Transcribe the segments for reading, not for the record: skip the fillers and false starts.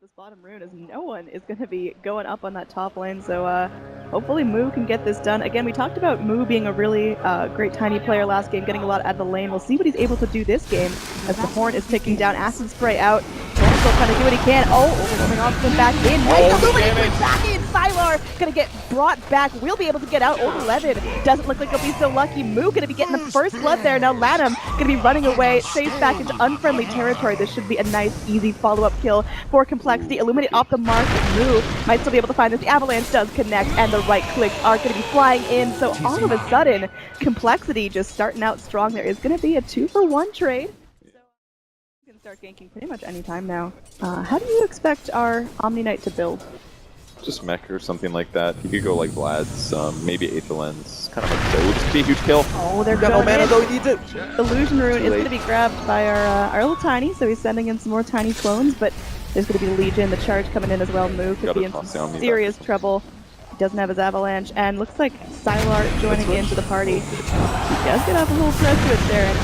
this bottom rune, as no one is going to be going up on that top lane, so hopefully Moo can get this done. Again, we talked about Moo being a really great tiny player last game, getting a lot out of the lane. We'll see what he's able to do this game, as the Horn is ticking down. Acid Spray out. Cancel trying to do what he can. Oh, overwhelming option back in. Nice illuminating back in. Sylar going to get brought back. We'll be able to get out. Old 11 doesn't look like he'll be so lucky. Moo going to be getting the first blood there. Now Lanham going to be running away, chased back into unfriendly territory. This should be a nice, easy follow-up kill for Complexity. Illuminate off the mark. Moo might still be able to find this. The Avalanche does connect, and the right clicks are going to be flying in. So all of a sudden, Complexity just starting out strong. There is going to be a 2-for-1 trade. So can start ganking pretty much any time now. How do you expect our Omni Knight to build? Just mech or something like that. He could go like Vlad's, maybe Aetherlens. Kind of like so. It would just be a huge kill. Oh, they're got no mana though, he needs it. Illusion Rune is going to be grabbed by our little Tiny, so he's sending in some more Tiny clones, but there's going to be Legion, the charge coming in as well. Moo could be in some serious trouble. He doesn't have his Avalanche, and looks like Sylar joining into the party. He does get off a little threat to it there, and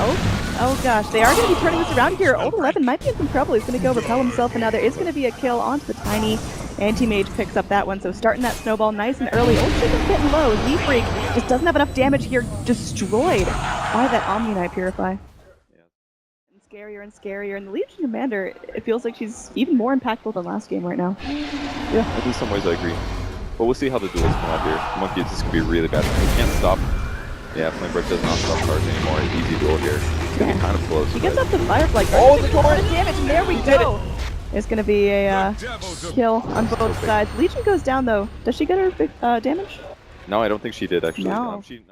oh gosh, they are going to be turning this around here. Old 11 might be in some trouble. He's going to go repel himself, and now there is going to be a kill onto the Tiny. Anti-Mage picks up that one, so starting that snowball nice and early. Old Chicken's getting low. Z-Freak just doesn't have enough damage here. Destroyed by that Omni Knight Purify. And scarier and scarier, and the Legion Commander, it feels like she's even more impactful than last game right now. Yeah, in some ways I agree. But we'll see how the duels come out here. Monkey, this could be really bad. He can't stop. Yeah, Flame Break does not stop Purge anymore. Easy duel here. It's going to be kind of close. He gets up the Firefly. Oh, the damage, and there we go. There's going to be a kill on both sides. Legion goes down, though. Does she get her big damage? No, I don't think she did, actually. No. She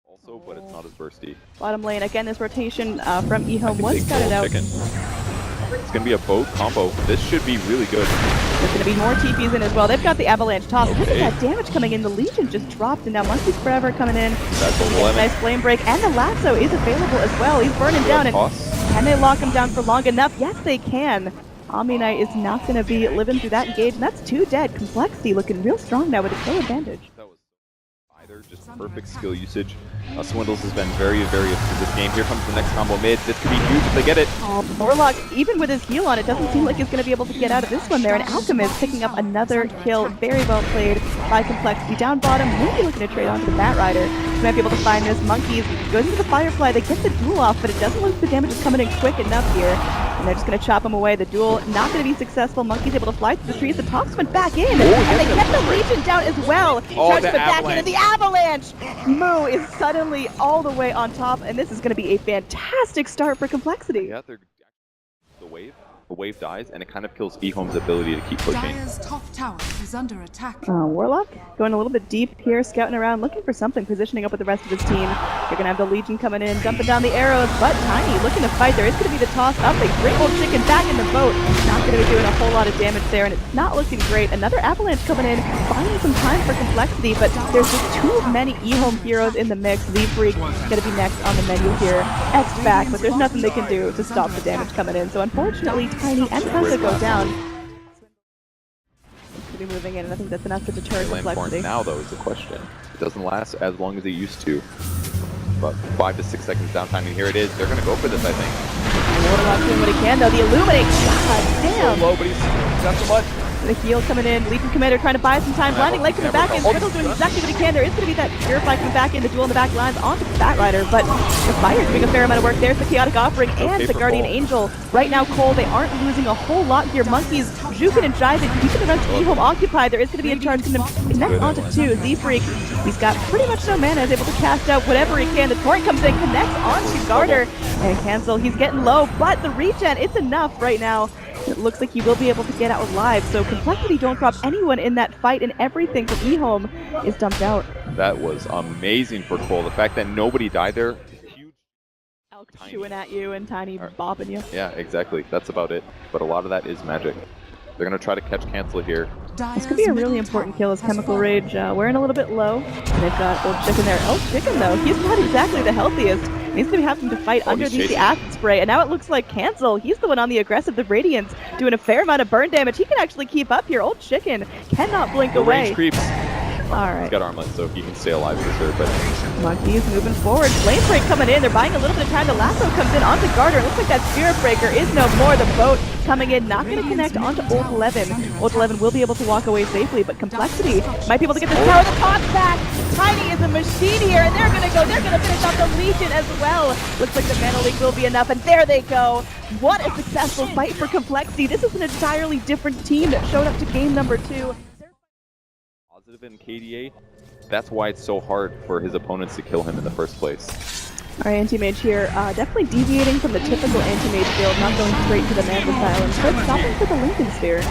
also, but it's not as bursty. Bottom lane, again, this rotation from EHOME was scouted out. It's going to be a boat combo. This should be really good. There's going to be more TPs in as well. They've got the Avalanche toss. Look at that damage coming in. The Legion just dropped, and now Monkeys Forever coming in. That's a nice Flame Break, and the Lasso is available as well. He's burning down, and can they lock him down for long enough? Yes, they can. Omni Knight is not going to be living through that engage, and that's 2 dead. Complexity looking real strong now with a kill advantage. That was either just perfect skill usage. Swindles has been very, very up to this game. Here comes the next combo mid. This could be huge if they get it. Oh, Warlock, even with his heal on, it doesn't seem like he's going to be able to get out of this one there. And Alchemist picking up another kill. Very well played by Complexity. Down bottom, maybe looking to trade onto the Bat Rider. He might be able to find this. Monkeys goes into the Firefly. They get the duel off, but it doesn't look like the damage is coming in quick enough here. And they're just going to chop him away. The duel not going to be successful. Monkeys able to fly through the trees. The tops went back in. And they get the Legion down as well. Charge went back in, and the Avalanche! Moo is suddenly all the way on top, and this is going to be a fantastic start for Complexity. Yeah, they're the wave dies, and it kind of kills EHOME's ability to keep pushing. Dire's top tower is under attack. Warlock going a little bit deep here, scouting around, looking for something, positioning up with the rest of his team. You're going to have the Legion coming in, dumping down the arrows, but Tiny looking to fight. There is going to be the toss up. They bring Old Chicken back in the boat. Not going to be doing a whole lot of damage there, and it's not looking great. Another Avalanche coming in, finding some time for Complexity, but there's just too many EHOME heroes in the mix. Z-Freak going to be next on the menu here. X back, but there's nothing they can do to stop the damage coming in. So unfortunately, Tiny and Tessa go down. Could be moving in, and I think that's enough to deter Complexity. Now, though, is the question. It doesn't last as long as it used to. But 5 to 6 seconds downtime, and here it is. They're going to go for this, I think. Warlock doing what he can, though. The Illuminate, god damn! So low, but he's got so much. The heal coming in, Legion Commander trying to buy some time, blinding light coming back in, Scriddle's doing exactly what he can. There is going to be that Purify coming back in, the duel in the back lines onto the Bat Rider, but the Fire's doing a fair amount of work. There's the Chaotic Offering and the Guardian Angel. Right now, Cole, they aren't losing a whole lot here. Monkeys juking and jiving, keeping the rest of EHOME occupied. There is going to be a charge going to connect onto 2. Z-Freak, he's got pretty much no mana, is able to cast out whatever he can. The Torrent comes in, connects onto Garter, and Cancel. He's getting low, but the regen, it's enough right now. It looks like he will be able to get out alive, so Complexity don't drop anyone in that fight, and everything from EHOME is dumped out. That was amazing for Cole. The fact that nobody died there, huge. Elk chewing at you and Tiny bopping you. Yeah, exactly. That's about it. But a lot of that is magic. They're going to try to catch Cancel here. This could be a really important kill as Chemical Rage wearing a little bit low. And they've got Old Chicken there. Old Chicken, though, he's not exactly the healthiest. He's going to be having to fight underneath the Acid Spray. And now it looks like Cancel, he's the one on the aggressive. The Radiance doing a fair amount of burn damage. He can actually keep up here. Old Chicken cannot blink away. Range creeps. Alright. He's got armlet, so he can stay alive for sure. But Monkeys moving forward. Flame Break coming in. They're buying a little bit of time. The Lasso comes in onto Garter. It looks like that Spirit Breaker is no more. The boat coming in, not going to connect onto Old 11. Old 11 will be able to walk away safely, but Complexity might be able to get this tower. The toss back. Tiny is a machine here, and they're going to finish off the Legion as well. Looks like the Mana Leak will be enough, and there they go. What a successful fight for Complexity. This is an entirely different team that showed up to game number 2. Positive in KDA. That's why it's so hard for his opponents to kill him in the first place. Our anti-mage here, definitely deviating from the typical anti-mage build, not going straight to the Mantis Island, but stopping for the Lincoln Sphere.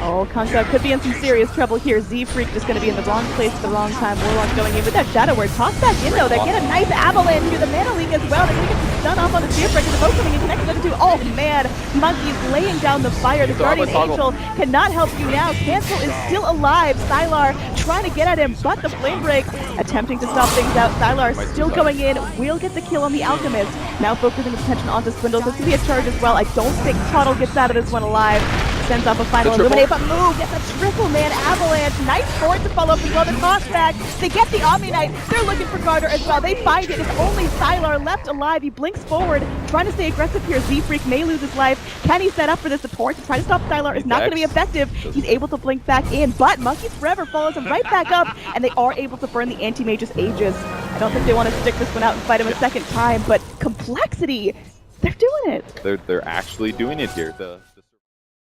Oh, Kanka could be in some serious trouble here. Z-Freak just going to be in the wrong place at the wrong time. Warlock going in with that Shadow Word. Toss back in though. They get a nice avalanche here. The Mana Leak as well. They're going to get the stun off on the Sphere Breaker. The boat coming in connected to the two. Oh man, Monkey's laying down the fire. The Guardian Angel cannot help you now. Cancel is still alive. Sylar trying to get at him, but the Flame Break attempting to stop things out. Sylar still going in. Will get the kill on the Alchemist. Now focusing his attention onto Swindles. This could be a charge as well. I don't think Tuttle gets out of this one alive. Sends off a final Illuminate, but Moo gets a triple man avalanche. Nice forward to follow up as well. The toss back. They get the Omni Knight. They're looking for Garter as well. They find it. It's only Sylar left alive. He blinks forward, trying to stay aggressive here. Z-Freak may lose his life. Can he set up for this? The torch to try to stop Sylar is not going to be effective. He's able to blink back in, but Monkeys Forever follows him right back up, and they are able to burn the Anti-Mage's Aegis. I don't think they want to stick this one out and fight him a second time, but Complexity, they're doing it. They're actually doing it here.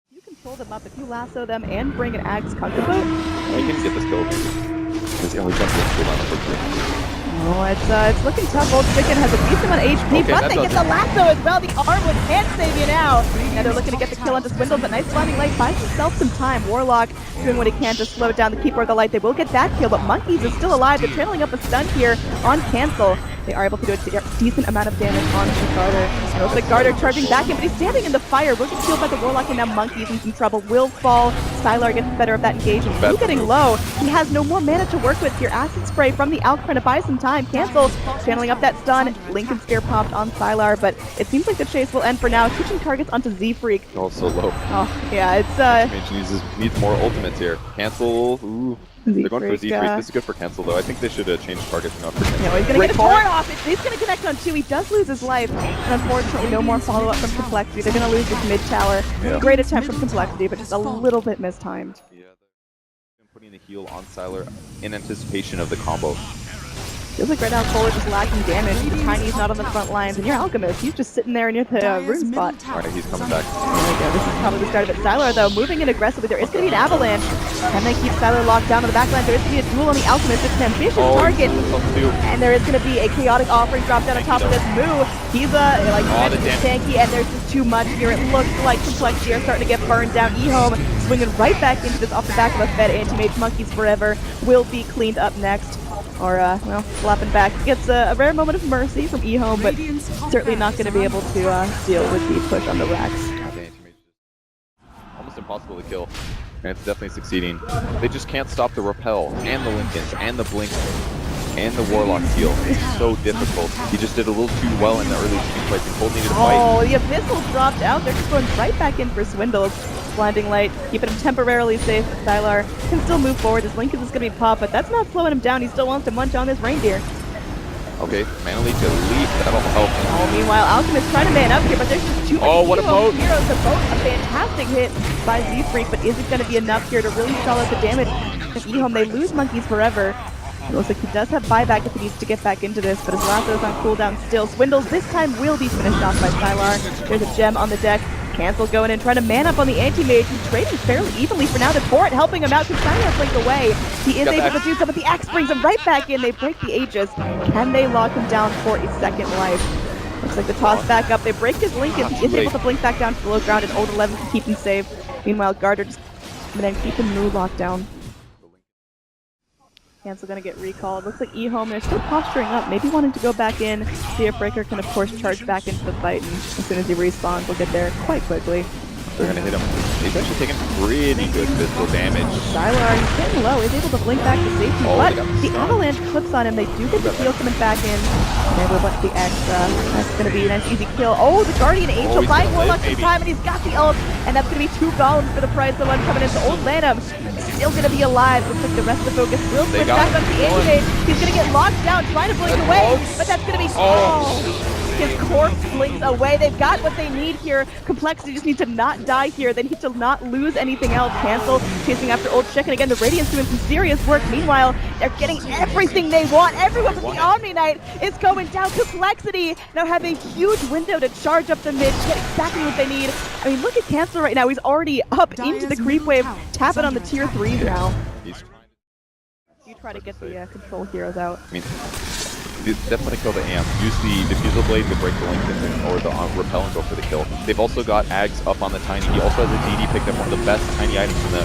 You control them up if you lasso them and bring an Axe Kunka boat. He can get this kill. He's the only jumping cooldown on the Oh, it's looking tough. Old Chicken has a decent amount of HP, okay, but they get the lasso as well. The Armwood can't save you now. Now they're looking to get the kill onto Swindle, but nice Blinding Light buys himself some time. Warlock doing what he can to slow down the Keeper of the Light. They will get that kill, but Monkeys is still alive. They're trailing up a stun here on Cancel. They are able to do a decent amount of damage on Garter. And it looks like Garter charging back in, but he's standing in the fire. Will get killed by the Warlock, and now Monkey's in some trouble. Will fall. Sylar gets the better of that engagement. He's getting low. He has no more mana to work with here. Acid Spray from the Alk trying to buy some time. Cancel, channeling up that stun. Lincoln Sphere popped on Sylar, but it seems like the chase will end for now. Switching targets onto Z-Freak. Oh, so low. Oh, yeah, it's needs more ultimates here. Cancel. Ooh. They're going for Z-Freak. This is good for Cancel, though. I think they should change targets now for Cancel. No, he's going to get a torn off. He's going to connect on 2. He does lose his life. And unfortunately, no more follow-up from Complexity. They're going to lose this mid-tower. Yeah. Great attempt from Complexity, but just a little bit mistimed. Yeah, they're putting the heal on Sylar in anticipation of the combo. Feels like right now Cole is just lacking damage. The Tiny's not on the front lines, and your Alchemist, he's just sitting there near the rune spot. Alright, he's coming back. There we go. This is probably the start of it. Sylar, though, moving in aggressively. There is going to be an avalanche. Can they keep Sylar locked down on the back line? There is going to be a duel on the Alchemist. It's an ambitious target. And there is going to be a chaotic offering drop down on top of this. Moo, he's tanky, and there's just too much here. It looks like Complexity are starting to get burned down. EHOME swinging right back into this off the back of a fed Anti-Mage. Monkeys Forever will be cleaned up next. Or, well, slapping back. Gets a rare moment of mercy from EHOME, but certainly not going to be able to deal with the push on the racks. Almost impossible to kill. And it's definitely succeeding. They just can't stop the Repel, and the Lincolns, and the Blink, and the Warlock's heal. It's so difficult. He just did a little too well in the early team fight. Cole needed to fight. Oh, the Abyssal dropped out. They're just going right back in for Swindles. Blinding Light, keeping him temporarily safe. Sylar can still move forward. His Lincoln is going to be popped, but that's not slowing him down. He still wants to munch on this reindeer. Okay, Mana Leak to leap. That'll help. Oh, meanwhile, Alchemist trying to man up here, but there's just too many what a boat. heroes. The boat, a fantastic hit by Z-Freak, but is it going to be enough here to really stall out the damage? If EHOME, they lose Monkeys Forever. It looks like he does have buyback if he needs to get back into this, but his lasso is on cooldown still. Swindles this time will be finished off by Sylar. There's a gem on the deck. Cancel going in, trying to man up on the Anti-Mage. He's trading fairly evenly for now. The Torrent helping him out. Sylar blink away. He is able to do so, but the Axe brings him right back in. They break the Aegis. Can they lock him down for a second life? Looks like the toss back up. They break his Lincoln. He is able to blink back down to the low ground, and Old 11 can keep him safe. Meanwhile, Garter just keeping Moo locked down. Cancel gonna get recalled. Looks like EHOME, they're still posturing up, maybe wanting to go back in. CF Breaker can of course charge back into the fight, and as soon as he respawns, we'll get there quite quickly. They're gonna hit him. He's actually taking pretty good physical damage. Sylar, he's getting low, he's able to blink back to safety, but the avalanche clips on him. They do get the heal coming back in. And they will let the extra. That's gonna be a nice easy kill. Oh, the Guardian Angel buying Warlock some time, and he's got the ult, and that's gonna be 2 golems for the price of one coming into Old Lanham. Still gonna be alive. Looks like the rest of the focus will switch back on the Anti-Mage. He's gonna get locked down, trying to blink away, but that's gonna be His corpse blinks away. They've got what they need here. Complexity just needs to not die here. They need to not lose anything else. Cancel chasing after Old Chicken. Again, the Radiant's doing some serious work. Meanwhile, they're getting everything they want. Everyone but the Omni Knight is going down. Complexity now have a huge window to charge up the mid, get exactly what they need. I mean, look at Cancel right now. He's already up into the creep wave, tapping on the tier 3s now. You try to get the control heroes out. I mean, definitely kill the amp. Use the diffusal blade to break the Lincoln or the repel and go for the kill. They've also got Ags up on the Tiny. He also has a DD picked up, one of the best Tiny items in the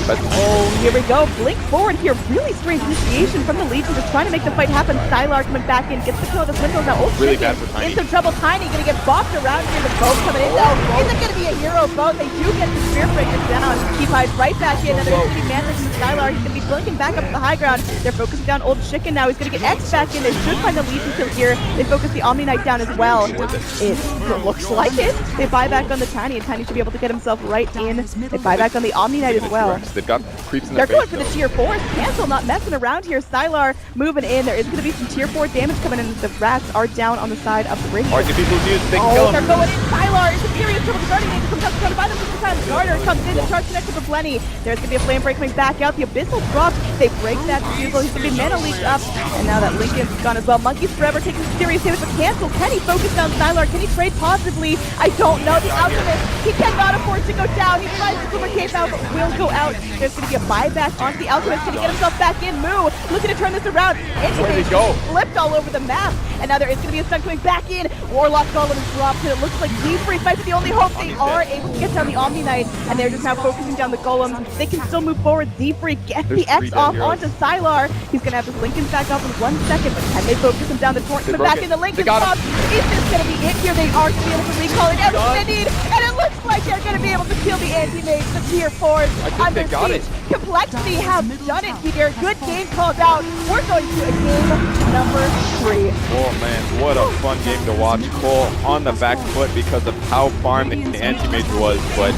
best. Oh, here we go. Blink forward here. Really strange initiation from the Legion, just trying to make the fight happen. Stylar coming back in, gets the kill of the Swindles. Now Old Really Chicken bad for Tiny. in some trouble. Tiny gonna get bopped around here. The boat coming in though. Isn't gonna be a hero boat. They do get the Spear Breaker down. He hides right back in. Another shitty Mantix from Stylar. He's gonna be blinking back up to the high ground. They're focusing down Old Chicken now. He's gonna get X back in. They should find the Legion kill here. They focus the Omni Knight down as well. It looks like it. They buy back on the Tiny, and Tiny should be able to get himself right in. They buy back on the Omni Knight as well. They've got creeps in They're their going for the tier 4s. Cancel not messing around here. Stylar moving in. There is going to be some tier 4 damage coming in. The rats are down on the side of the ring. Alright, if people do, they can kill They're him. going in. Stylar is in serious trouble. The Guardian Angel comes up trying to buy them just in time. Garter comes in. The charge connected for Plenty. There's going to be a flame break coming back out. The Abyssal drops. They break that defusal. He's going to be mana leaked up. And now that Lincoln's gone as well. Monkeys Forever taking serious damage, but Cancel. Can he focus down Stylar? Can he trade possibly? I don't know. The Alchemist, he cannot afford to go down. He tries to swim a cape out, but will go out. There's going to be a buyback onto the Alchemist. Can he get himself back in? Moo looking to turn this around. Where'd he go? Flipped all over the map. And now there is going to be a stun coming back in. Warlock Golem is dropped, and it looks like Deepfreeze might be the only hope. They are able to get down the Omni Knight, and they're just now focusing down the Golems. They can still move forward. Deepfreeze gets the X off onto Sylar. He's going to have his Lincoln back up in 1 second, but can they focus him down the torrent? Coming back in the Lincoln top. Is this going to be it here? They are going to be able to recall it everything they need, and it looks like they're going to be able to kill the anti-mates, the tier 4s. I think they got it. Complexity have done it here. Good game called out. We're going to a game number 3. Oh man, what a fun game to watch. Cole on the back foot because of how farm the anti-mage was, but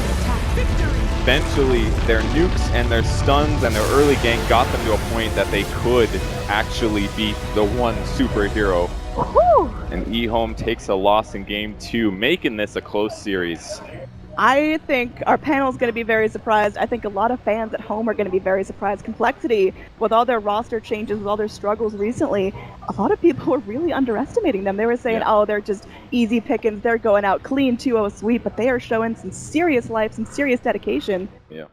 eventually their nukes and their stuns and their early gank got them to a point that they could actually beat the one superhero. Whew. And EHOME takes a loss in game 2, making this a close series. I think our panel is going to be very surprised. I think a lot of fans at home are going to be very surprised. Complexity, with all their roster changes, with all their struggles recently, a lot of people were really underestimating them. They were saying, oh, they're just easy pickings, they're going out clean 2-0 sweep, but they are showing some serious life, some serious dedication. Yeah.